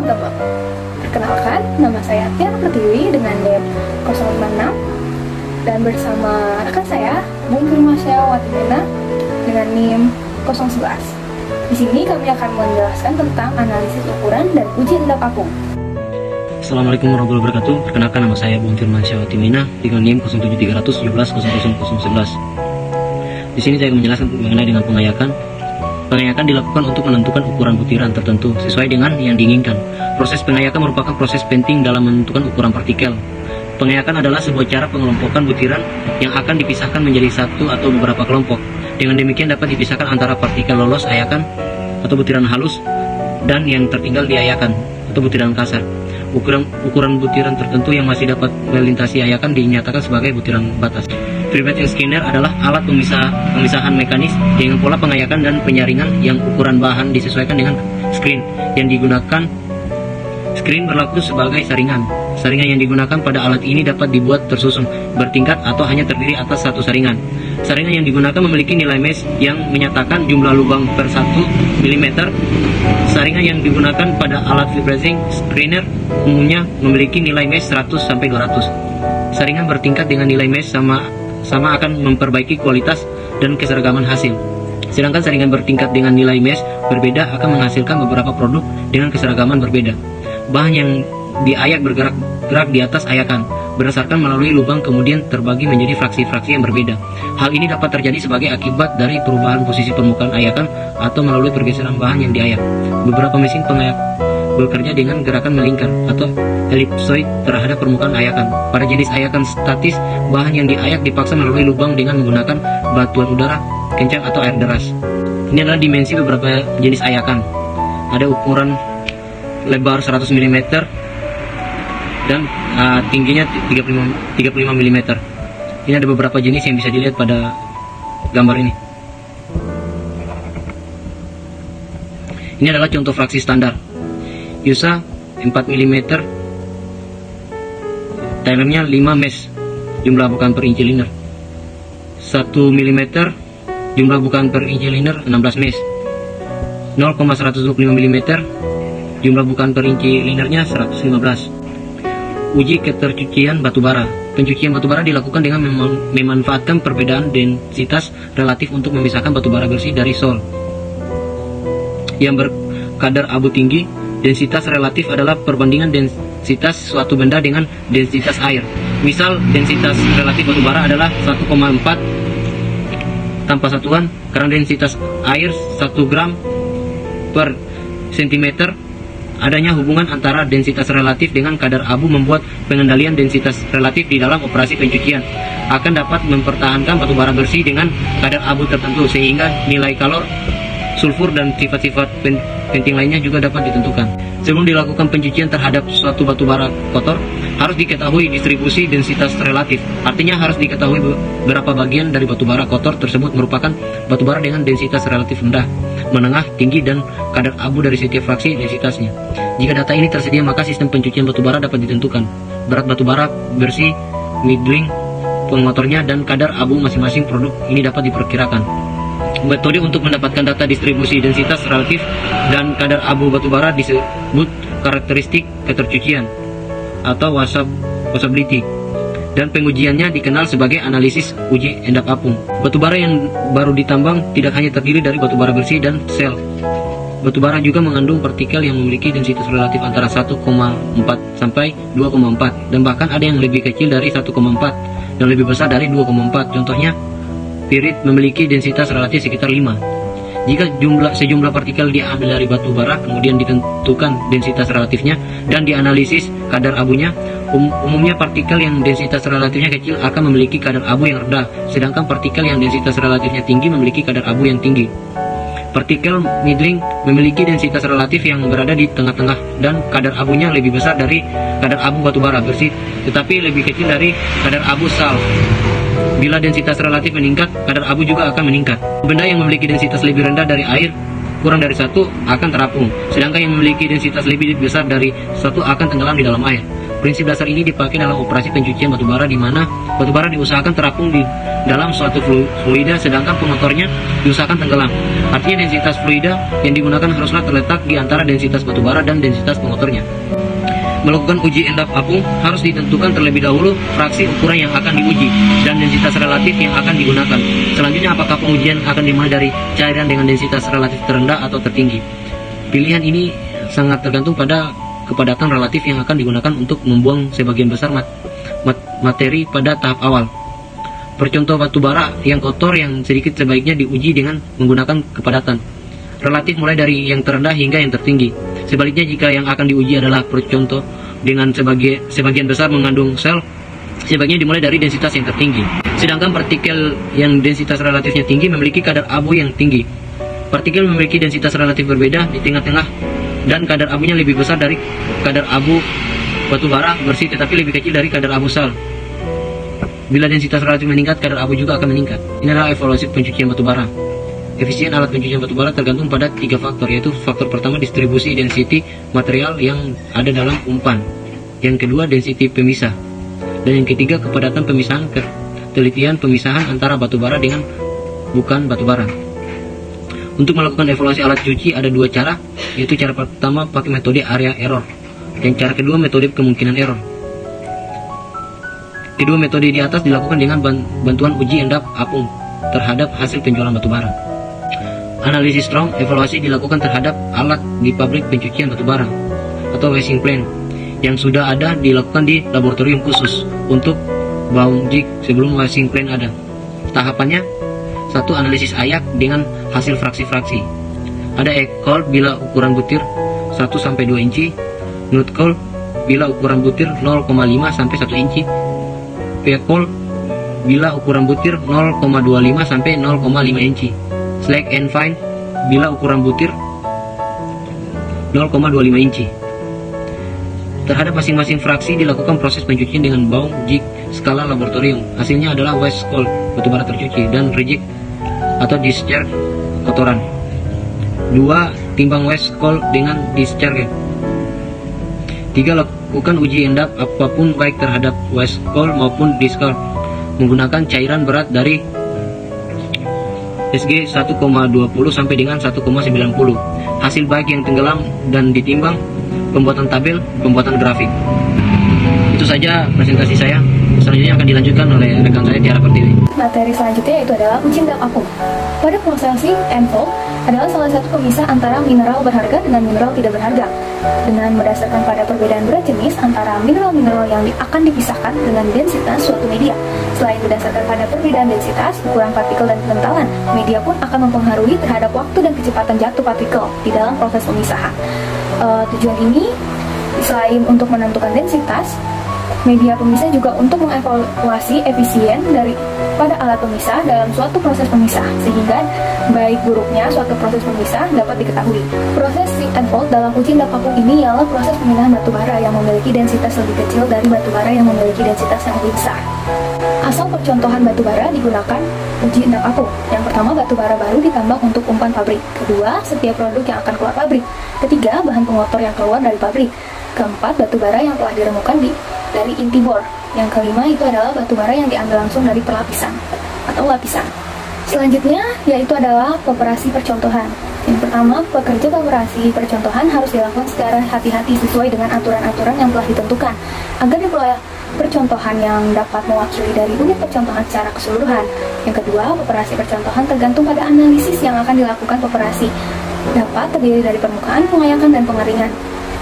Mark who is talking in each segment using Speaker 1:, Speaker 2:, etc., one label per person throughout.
Speaker 1: teman-teman. Perkenalkan, nama saya Tiara Pertiwi dengan NIM 056 dan bersama rekan saya, Bung Firmansyah Watimena dengan NIM 011. Di sini kami akan menjelaskan tentang analisis ukuran dan uji endap apung.
Speaker 2: Assalamualaikum warahmatullahi wabarakatuh. Perkenalkan, nama saya Bung Firmansyah Watimena dengan NIM 07317 Di sini saya akan menjelaskan mengenai dengan pengayakan. Pengayakan dilakukan untuk menentukan ukuran butiran tertentu sesuai dengan yang diinginkan. Proses pengayakan merupakan proses penting dalam menentukan ukuran partikel. Pengayakan adalah sebuah cara pengelompokan butiran yang akan dipisahkan menjadi satu atau beberapa kelompok. Dengan demikian dapat dipisahkan antara partikel lolos ayakan atau butiran halus dan yang tertinggal diayakan atau butiran kasar. Ukuran butiran tertentu yang masih dapat melintasi ayakan dinyatakan sebagai butiran batas. Vibrating scanner adalah alat pemisahan mekanis dengan pola pengayakan dan penyaringan yang ukuran bahan disesuaikan dengan screen yang digunakan. Screen berlaku sebagai saringan. Saringan yang digunakan pada alat ini dapat dibuat tersusun, bertingkat atau hanya terdiri atas satu saringan. Saringan yang digunakan memiliki nilai mesh yang menyatakan jumlah lubang per 1 mm. Saringan yang digunakan pada alat vibrating scanner umumnya memiliki nilai mesh 100-200. Saringan bertingkat dengan nilai mesh sama akan memperbaiki kualitas dan keseragaman hasil. Sedangkan saringan bertingkat dengan nilai mesh berbeda akan menghasilkan beberapa produk dengan keseragaman berbeda. Bahan yang diayak bergerak di atas ayakan berdasarkan melalui lubang kemudian terbagi menjadi fraksi-fraksi yang berbeda. Hal ini dapat terjadi sebagai akibat dari perubahan posisi permukaan ayakan atau melalui pergeseran bahan yang diayak. Beberapa mesin pengayak bekerja dengan gerakan melingkar atau ellipsoid terhadap permukaan ayakan. Pada jenis ayakan statis, bahan yang diayak dipaksa melalui lubang dengan menggunakan batuan udara kencang atau air deras. Ini adalah dimensi beberapa jenis ayakan. Ada ukuran lebar 100 mm dan tingginya 35 mm. Ini ada beberapa jenis yang bisa dilihat pada gambar ini. Ini adalah contoh fraksi standar. USA 4 mm, Taylornya 5 mesh, jumlah bukaan per inci linear. 1 mm, jumlah bukaan per inci linear 16 mesh. 0,125 mm, jumlah bukaan per inci linearnya 115. Uji ketercucian batubara. Pencucian batubara dilakukan dengan memanfaatkan perbedaan densitas relatif untuk memisahkan batubara bersih dari sol yang berkadar abu tinggi. Densitas relatif adalah perbandingan densitas suatu benda dengan densitas air. Misal, densitas relatif batubara adalah 1,4 tanpa satuan, karena densitas air 1 gram per cm. Adanya hubungan antara densitas relatif dengan kadar abu membuat pengendalian densitas relatif di dalam operasi pencucian akan dapat mempertahankan batubara bersih dengan kadar abu tertentu, sehingga nilai kalor, sulfur, dan sifat-sifat penting lainnya juga dapat ditentukan. Sebelum dilakukan pencucian terhadap suatu batubara kotor, harus diketahui distribusi densitas relatif. Artinya harus diketahui berapa bagian dari batubara kotor tersebut merupakan batubara dengan densitas relatif rendah, menengah, tinggi, dan kadar abu dari setiap fraksi densitasnya. Jika data ini tersedia, maka sistem pencucian batubara dapat ditentukan. Berat batubara bersih, middling, pengotornya, dan kadar abu masing-masing produk ini dapat diperkirakan. Metode untuk mendapatkan data distribusi densitas relatif dan kadar abu batubara disebut karakteristik ketercucian atau washability, dan pengujiannya dikenal sebagai analisis uji endap apung. Batubara yang baru ditambang tidak hanya terdiri dari batubara bersih dan sel. Batubara juga mengandung partikel yang memiliki densitas relatif antara 1,4 sampai 2,4, dan bahkan ada yang lebih kecil dari 1,4 dan lebih besar dari 2,4. Contohnya, pirit memiliki densitas relatif sekitar 5. Jika sejumlah partikel diambil dari batu bara, kemudian ditentukan densitas relatifnya dan dianalisis kadar abunya, umumnya partikel yang densitas relatifnya kecil akan memiliki kadar abu yang rendah, sedangkan partikel yang densitas relatifnya tinggi memiliki kadar abu yang tinggi. Partikel middling memiliki densitas relatif yang berada di tengah-tengah dan kadar abunya lebih besar dari kadar abu batu bara bersih, tetapi lebih kecil dari kadar abu sal. Bila densitas relatif meningkat, kadar abu juga akan meningkat. Benda yang memiliki densitas lebih rendah dari air, kurang dari 1, akan terapung, sedangkan yang memiliki densitas lebih besar dari 1 akan tenggelam di dalam air. Prinsip dasar ini dipakai dalam operasi pencucian batubara, di mana batubara diusahakan terapung di dalam suatu fluida, sedangkan pengotornya diusahakan tenggelam. Artinya densitas fluida yang digunakan haruslah terletak di antara densitas batubara dan densitas pengotornya. Melakukan uji endap apung harus ditentukan terlebih dahulu fraksi ukuran yang akan diuji dan densitas relatif yang akan digunakan. Selanjutnya, apakah pengujian akan dimulai dari cairan dengan densitas relatif terendah atau tertinggi. Pilihan ini sangat tergantung pada kepadatan relatif yang akan digunakan untuk membuang sebagian besar materi pada tahap awal. Percontoh batubara yang kotor yang sedikit sebaiknya diuji dengan menggunakan kepadatan relatif mulai dari yang terendah hingga yang tertinggi. Sebaliknya, jika yang akan diuji adalah percontoh dengan sebagian besar mengandung sel, sebaiknya dimulai dari densitas yang tertinggi. Sedangkan partikel yang densitas relatifnya tinggi memiliki kadar abu yang tinggi. Partikel memiliki densitas relatif berbeda di tengah-tengah, dan kadar abunya lebih besar dari kadar abu batubara bersih, tetapi lebih kecil dari kadar abu sal. Bila densitas relatif meningkat, kadar abu juga akan meningkat. Ini adalah evaluasi pencucian batubara. Efisien alat pencucian batubara tergantung pada 3 faktor, yaitu faktor pertama distribusi density material yang ada dalam umpan, yang kedua density pemisah, dan yang ketiga kepadatan pemisahan ketelitian pemisahan antara batubara dengan bukan batubara. Untuk melakukan evaluasi alat cuci ada 2 cara, yaitu cara pertama pakai metode area error, dan cara kedua metode kemungkinan error. Kedua metode di atas dilakukan dengan bantuan uji endap apung terhadap hasil penjualan batubara. Analisis strong evaluasi dilakukan terhadap alat di pabrik pencucian batubara atau washing plant yang sudah ada, dilakukan di laboratorium khusus untuk baung jig sebelum washing plant ada. Tahapannya: 1. Analisis ayak dengan hasil fraksi-fraksi. Ada egg cold bila ukuran butir 1-2 inci, nut cold bila ukuran butir 0,5 sampai 1 inci, peak cold bila ukuran butir 0,25 sampai 0,5 inci, slack and fine bila ukuran butir 0,25 inci. Terhadap masing-masing fraksi dilakukan proses pencucian dengan baung jig skala laboratorium. Hasilnya adalah waste cold, batubara tercuci, dan reject atau discharge kotoran. 2. Timbang waste cold dengan discharge. 3. Lakukan uji endap apapun baik terhadap waste cold maupun discard menggunakan cairan berat dari SG 1,20 sampai dengan 1,90. Hasil baik yang tenggelam dan ditimbang, pembuatan tabel, pembuatan grafik. Itu saja presentasi saya. Selanjutnya akan dilanjutkan oleh rekan saya Tiara Pertiwi.
Speaker 1: Materi selanjutnya yaitu adalah uji endap apung. Pada processing and fold adalah salah satu pemisah antara mineral berharga dengan mineral tidak berharga. Dengan berdasarkan pada perbedaan berat jenis antara mineral-mineral yang akan dipisahkan dengan densitas suatu media. Selain berdasarkan pada perbedaan densitas, ukuran partikel dan kekentalan, media pun akan mempengaruhi terhadap waktu dan kecepatan jatuh partikel di dalam proses pemisahan. Tujuan ini selain untuk menentukan densitas, media pemisah juga untuk mengevaluasi efisien pada alat pemisah dalam suatu proses pemisah, sehingga baik buruknya suatu proses pemisah dapat diketahui. Proses sink and fold dalam uji endap apung ini ialah proses pemindahan batubara yang memiliki densitas lebih kecil dari batubara yang memiliki densitas yang lebih besar. Asal percontohan batubara digunakan uji endap apung. Yang pertama, batubara baru ditambang untuk umpan pabrik. Kedua, setiap produk yang akan keluar pabrik. Ketiga, bahan pengotor yang keluar dari pabrik. Keempat, batubara yang telah diremukan dari inti bor. Yang kelima itu adalah batubara yang diambil langsung dari perlapisan atau lapisan. Selanjutnya yaitu adalah operasi percontohan. Yang pertama, pekerja operasi percontohan harus dilakukan secara hati-hati sesuai dengan aturan-aturan yang telah ditentukan agar diperoleh percontohan yang dapat mewakili dari unit percontohan secara keseluruhan. Yang kedua, operasi percontohan tergantung pada analisis yang akan dilakukan operasi. Dapat terdiri dari permukaan, pengayakan, dan pengeringan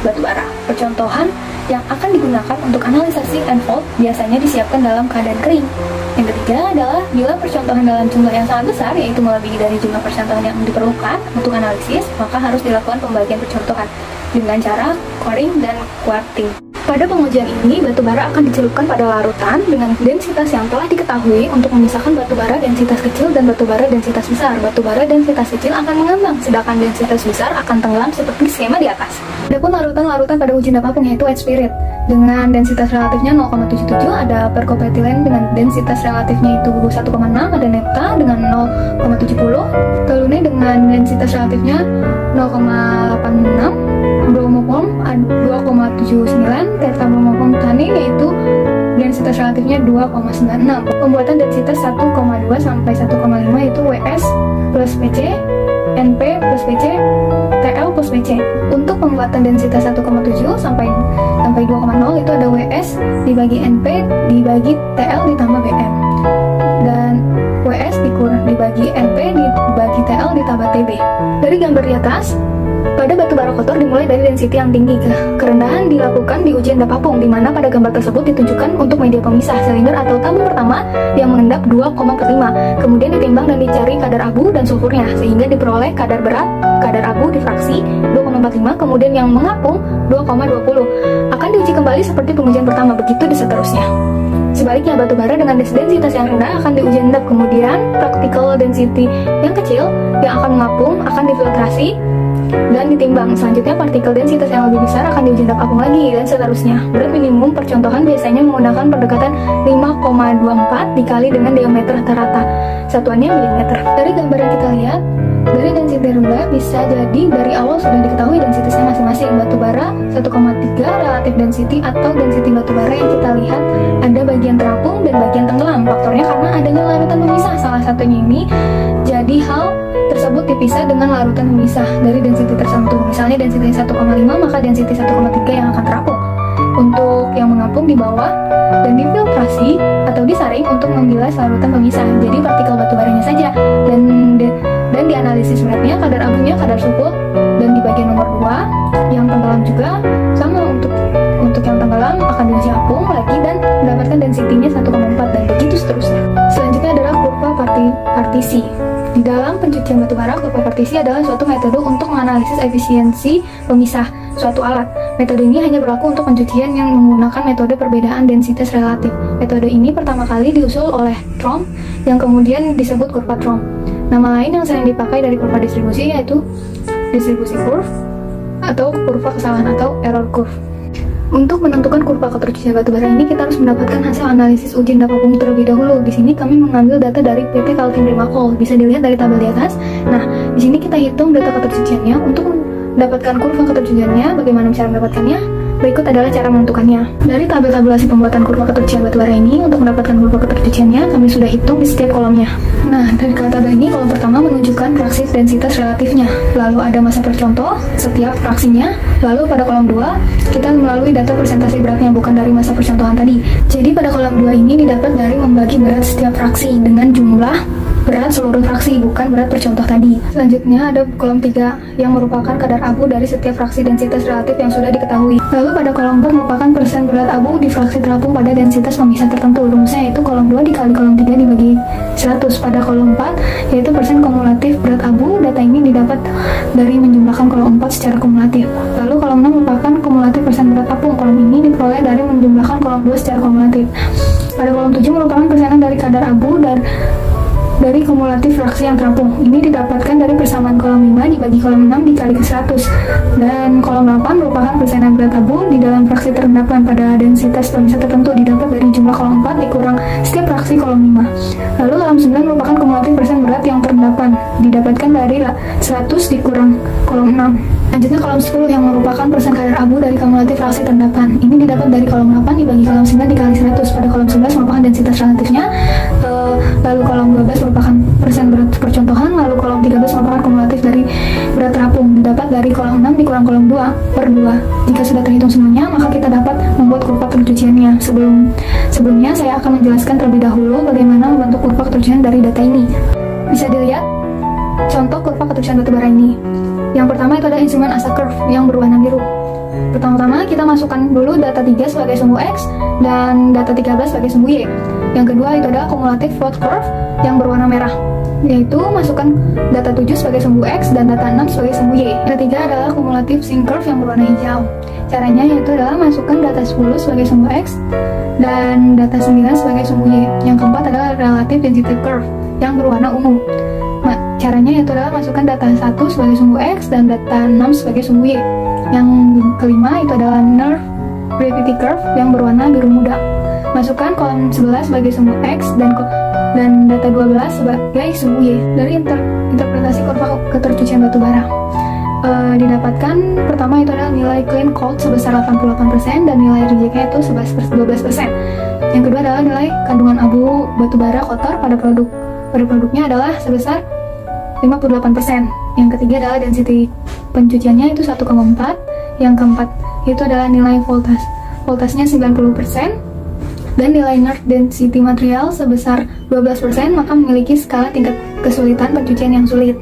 Speaker 1: batubara. Percontohan yang akan digunakan untuk analisis sink and fold biasanya disiapkan dalam keadaan kering. Yang ketiga adalah bila percontohan dalam jumlah yang sangat besar, yaitu melebihi dari jumlah percontohan yang diperlukan untuk analisis, maka harus dilakukan pembagian percontohan dengan cara coring dan quarting. Pada pengujian ini, batubara akan dicelupkan pada larutan dengan densitas yang telah diketahui untuk memisahkan batubara densitas kecil dan batubara densitas besar. Batubara densitas kecil akan mengambang, sedangkan densitas besar akan tenggelam seperti skema di atas. Adapun larutan-larutan pada uji endap apung yaitu white spirit dengan densitas relatifnya 0,77, ada percopetilen dengan densitas relatifnya itu 1,6, ada nepta dengan 0,70, toluene dengan dengan densitas relatifnya 0,86, bromoform 2,79, tetrabromoform tanin yaitu densitas relatifnya 2,96. Pembuatan densitas 1,2 sampai 1,5 yaitu WS plus PC, NP plus PC, TL plus PC. Untuk pembuatan densitas 1,7 sampai 2,0 itu ada WS dibagi NP dibagi TL ditambah BM. Dan WS dibagi NP dibagi TL ditambah TB. Dari gambar di atas, pada batu bara kotor dimulai dari density yang tinggi. Kerendahan dilakukan di ujian dap apung, di mana pada gambar tersebut ditunjukkan untuk media pemisah silinder atau tabung pertama yang mengendap 2,45. Kemudian ditimbang dan dicari kadar abu dan sulfurnya, sehingga diperoleh kadar berat, kadar abu difraksi 2,45, kemudian yang mengapung 2,20. Akan diuji kembali seperti pengujian pertama, begitu dan seterusnya. Sebaliknya, batu bara dengan densitas yang rendah akan diuji endap, kemudian partikel density yang kecil yang akan mengapung akan difiltrasi dan ditimbang. Selanjutnya, partikel densitas yang lebih besar akan diuji endap apung lagi, dan seterusnya. Berat minimum percontohan biasanya menggunakan pendekatan 5,24 dikali dengan diameter rata-rata. Satuannya milimeter. Dari gambar yang kita lihat, dari density rendah bisa jadi dari awal sudah diketahui densitasnya masing-masing. Batu bara 1,3 relatif density atau density batu bara yang kita lihat ada bagian terapung dan bagian tenggelam. Faktornya karena adanya larutan pemisah. Salah satunya ini jadi hal tersebut dipisah dengan larutan pemisah dari density tertentu. Misalnya density 1,5 maka density 1,3 yang akan terapung. Untuk yang mengapung di bawah dan difiltrasi atau disaring untuk membilas larutan pemisah. Jadi partikel batu baranya saja dan dianalisis beratnya, kadar abunya, kadar sulfur. Dan di bagian nomor 2 yang tenggelam juga sama, untuk yang tenggelam akan diuji apung lagi dan mendapatkan density-nya 1,4 dan begitu seterusnya. Selanjutnya adalah kurva partisi. Di dalam pencucian batu bara, kurva partisi adalah suatu metode untuk menganalisis efisiensi pemisah suatu alat. Metode ini hanya berlaku untuk pencucian yang menggunakan metode perbedaan densitas relatif. Metode ini pertama kali diusul oleh Thom, yang kemudian disebut kurva Thom. Nama lain yang sering dipakai dari kurva distribusi yaitu distribusi curve atau kurva kesalahan atau error curve. Untuk menentukan kurva ketercucian batu bara ini, kita harus mendapatkan hasil analisis ujian dap apung terlebih dahulu. Di sini kami mengambil data dari PT Calvin Rimacol, bisa dilihat dari tabel di atas. Nah, di sini kita hitung data ketercuciannya. Untuk mendapatkan kurva ketercuciannya, bagaimana cara mendapatkannya? Berikut adalah cara menentukannya. Dari tabel tabulasi pembuatan kurva ketercucian batu bara ini, untuk mendapatkan kurva ketercuciannya, kami sudah hitung di setiap kolomnya. Nah, dari tabel ini, kolom pertama menunjukkan fraksi densitas relatifnya. Lalu ada masa percontoh setiap fraksinya. Lalu pada kolom 2, kita melalui data persentase beratnya, bukan dari masa percontohan tadi. Jadi pada kolom 2 ini didapat dari membagi berat setiap fraksi dengan jumlah berat seluruh fraksi, bukan berat percontoh tadi. Selanjutnya ada kolom 3 yang merupakan kadar abu dari setiap fraksi densitas relatif yang sudah diketahui. Lalu pada kolom 4 merupakan persen berat abu di fraksi terapung pada densitas pemisah tertentu. Rumusnya yaitu kolom 2 dikali kolom 3 dibagi 100. Pada kolom 4 yaitu persen kumulatif berat abu. Data ini didapat dari menjumlahkan kolom 4 secara kumulatif. Lalu kolom 6 merupakan kumulatif persen berat apung. Kolom ini diperoleh dari menjumlahkan kolom 2 secara kumulatif. Pada kolom 7 merupakan persenan dari kadar abu dari kumulatif fraksi yang terapung. Ini didapatkan dari persamaan kolom 5 dibagi kolom 6 dikali ke 100. Dan kolom 8 merupakan persenan berat abu di dalam fraksi terendapan pada densitas pemisah tertentu, didapat dari jumlah kolom 4 dikurang setiap fraksi kolom 5. Lalu kolom 9 merupakan kumulatif persen berat yang terendapan, didapatkan dari 100 dikurang kolom 6. Selanjutnya kolom 10 yang merupakan persen kadar abu dari kumulatif fraksi terendapan. Ini didapat dari kolom 8 dibagi kolom 9 dikali 100. Pada kolom 11 merupakan densitas relatifnya. Lalu kolom 12 merupakan persen berat percontohan. Lalu kolom 13 merupakan kumulatif dari berat terapung, didapat dari kolom 6 dikurang kolom 2/2. Jika sudah terhitung semuanya, maka kita dapat membuat kurva ketercuciannya. Sebelumnya saya akan menjelaskan terlebih dahulu bagaimana membentuk kurva ketercucian dari data ini. Bisa dilihat contoh kurva ketercucian batu bara ini. Yang pertama itu ada instrumen ASA curve yang berwarna biru. Pertama-tama kita masukkan dulu data 3 sebagai sumbu X dan data 13 sebagai sumbu Y. Yang kedua itu adalah kumulatif float curve yang berwarna merah, yaitu masukkan data 7 sebagai sumbu X dan data 6 sebagai sumbu Y. Ketiga adalah kumulatif sync curve yang berwarna hijau. Caranya yaitu adalah masukkan data 10 sebagai sumbu X dan data 9 sebagai sumbu Y. Yang keempat adalah relative density curve yang berwarna ungu. Caranya yaitu adalah masukkan data 1 sebagai sumbu X dan data 6 sebagai sumbu Y. Yang kelima itu adalah nerve gravity curve yang berwarna biru muda. Masukkan kolom 11 sebagai sumbu X dan dan data 12 sebagai suhu Y. Dari interpretasi kurva ketercucian batu bara didapatkan pertama itu adalah nilai clean cold sebesar 88% dan nilai rejectnya itu 12%. Yang kedua adalah nilai kandungan abu batu bara kotor pada produknya adalah sebesar 58%. Yang ketiga adalah density pencuciannya itu 1,4. Yang keempat itu adalah nilai voltasenya 90%. Dan nilai inert density material sebesar 12%, maka memiliki skala tingkat kesulitan pencucian yang sulit.